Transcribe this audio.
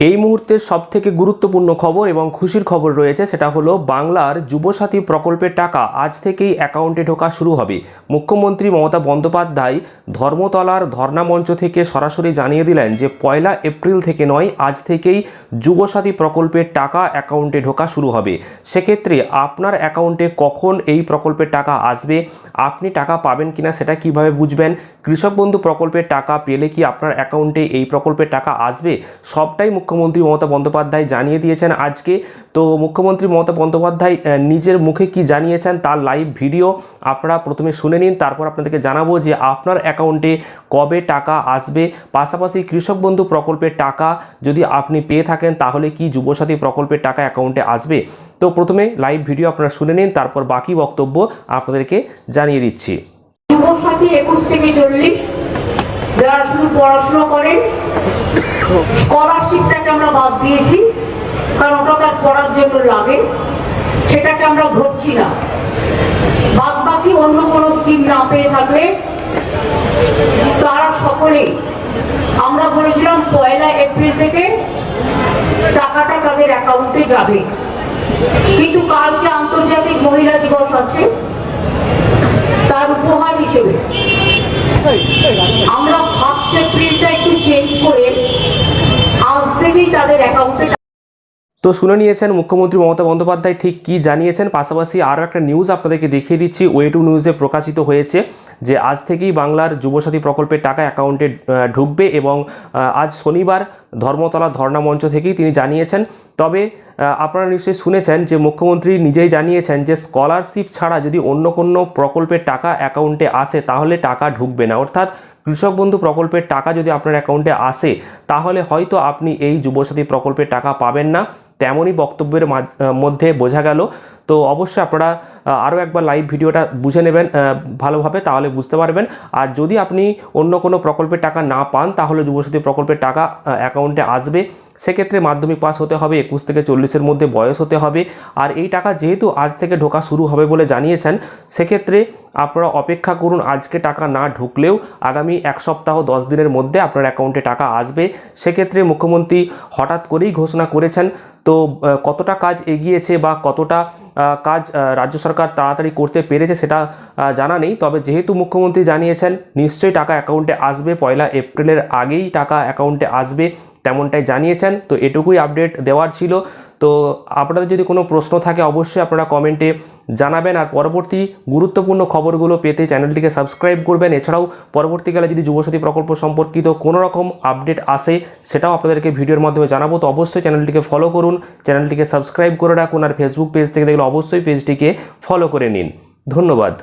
এই মুহূর্তের সবথেকে গুরুত্বপূর্ণ খবর এবং খুশির খবর রয়েছে, সেটা হলো বাংলার যুবসাথী প্রকল্পের টাকা আজ থেকেই অ্যাকাউন্টে ঢোকা শুরু হবে। মুখ্যমন্ত্রী মমতা বন্দ্যোপাধ্যায় ধর্মতলার ধর্ণা মঞ্চ থেকে সরাসরি জানিয়ে দিলেন যে 1 এপ্রিল থেকে নয়, আজ থেকেই যুবসাথী প্রকল্পের টাকা অ্যাকাউন্টে ঢোকা শুরু হবে। সেক্ষেত্রে আপনার অ্যাকাউন্টে কখন এই প্রকল্পের টাকা আসবে, আপনি টাকা পাবেন কিনা সেটা কিভাবে বুঝবেন, কৃষক বন্ধু প্রকল্পের টাকা পেলে কি আপনার অ্যাকাউন্টে এই প্রকল্পের টাকা আসবে, সবটাই মুখ্যমন্ত্রী মমতা বন্দ্যোপাধ্যায় জানিয়ে দিয়েছেন আজকে। তো মুখ্যমন্ত্রী মমতা বন্দ্যোপাধ্যায় নিজের মুখে কি জানিয়েছেন তার লাইভ ভিডিও আপনারা প্রথমে শুনে নিন, তারপর আপনাদেরকে জানাবো যে আপনার অ্যাকাউন্টে কবে টাকা আসবে। পাশাপাশি কৃষক বন্ধু প্রকল্পের টাকা যদি আপনি পেয়ে থাকেন তাহলে কি যুবসাথী প্রকল্পের টাকা অ্যাকাউন্টে আসবে। তো প্রথমে লাইভ ভিডিও আপনারা শুনে নিন, তারপর বাকি বক্তব্য আপনাদেরকে জানিয়ে দিচ্ছি। যুবসাথী 21 থেকে 40 যারা শুধু পড়াশোনা করেন, স্কলারশিপটাকে আমরা বাদ দিয়েছি কারণ ওটা তার পড়ার জন্য লাগে, সেটাকে আমরা ধরছি না। বাদ বাকি অন্য কোনো স্কিম না পেয়ে থাকলে তারা সকলেই, আমরা বলেছিলাম 1 এপ্রিল থেকে টাকাটা তাদের অ্যাকাউন্টে যাবে। কিন্তু কালকে আন্তর্জাতিক মহিলা দিবস আছে, তার উপহার হিসেবে আমরা 1 এপ্রিলটা একটু চেঞ্জ করে আজ থেকেই তাদের অ্যাকাউন্টে। তো শুনে নিয়েছেন মুখ্যমন্ত্রী মমতা বন্দ্যোপাধ্যায় ঠিক কি জানিয়েছেন। পাশাপাশি আরও একটা নিউজ আপনাদেরকে দেখিয়ে দিচ্ছি, ওয়ে2 নিউজে প্রকাশিত হয়েছে যে আজ থেকেই বাংলার যুবসাথী প্রকল্পের টাকা অ্যাকাউন্টে ঢুকবে এবং আজ শনিবার ধর্মতলা ধর্ণা মঞ্চ থেকেই তিনি জানিয়েছেন। তবে আপনারা নিশ্চয়ই শুনেছেন যে মুখ্যমন্ত্রী নিজেই জানিয়েছেন যে স্কলারশিপ ছাড়া যদি অন্য কোনো প্রকল্পের টাকা অ্যাকাউন্টে আসে তাহলে টাকা ঢুকবে না। অর্থাৎ কৃষক বন্ধু প্রকল্পের টাকা যদি আপনার অ্যাকাউন্টে আসে তাহলে হয়তো আপনি এই যুবসাথী প্রকল্পের টাকা পাবেন না, তেমনই বক্তব্যের মধ্যে বোঝা গেল। তো অবশ্যই আপনারা আরও একবার লাইভ ভিডিওটা বুঝে নেবেন ভালোভাবে, তাহলে বুঝতে পারবেন। আর যদি আপনি অন্য কোনো প্রকল্পের টাকা না পান তাহলে যুবসাথী প্রকল্পের টাকা অ্যাকাউন্টে আসবে। সেক্ষেত্রে মাধ্যমিক পাস হতে হবে, 21 থেকে 40-এর মধ্যে বয়স হতে হবে। আর এই টাকা যেহেতু আজ থেকে ঢোকা শুরু হবে বলে জানিয়েছেন, সেক্ষেত্রে আপনারা অপেক্ষা করুন, আজকে টাকা না ঢুকলেও আগামী 1 সপ্তাহ 10 দিনের মধ্যে আপনার অ্যাকাউন্টে টাকা আসবে। সেক্ষেত্রে মুখ্যমন্ত্রী হঠাৎ করেই ঘোষণা করেছেন। তো কতটা কাজ এগিয়েছে বা কতটা কাজ রাজ্য সরকার তাড়াতাড়ি করতে পেরেছে সেটা জানা নেই, তবে যেহেতু মুখ্যমন্ত্রী জানিয়েছেন নিশ্চয়ই টাকা অ্যাকাউন্টে আসবে, 1 এপ্রিলের আগেই টাকা অ্যাকাউন্টে আসবে তেমনটাই জানিয়েছেন। তো এটুকুই আপডেট দেওয়ার ছিল। তো আপনাদের যদি কোনো প্রশ্ন থাকে অবশ্যই আপনারা কমেন্টে জানাবেন। আর পরবর্তী গুরুত্বপূর্ণ খবরগুলো পেতে চ্যানেলটিকে সাবস্ক্রাইব করবেন। এছাড়াও পরবর্তীকালে যদি যুবসাথী প্রকল্প সম্পর্কিত কোনো রকম আপডেট আসে সেটাও আপনাদেরকে ভিডিওর মাধ্যমে জানাবো। তো অবশ্যই চ্যানেলটিকে ফলো করুন, চ্যানেলটিকে সাবস্ক্রাইব করে রাখুন। আর ফেসবুক পেজ থেকে দেখলে অবশ্যই পেজটিকে ফলো করে নিন। ধন্যবাদ।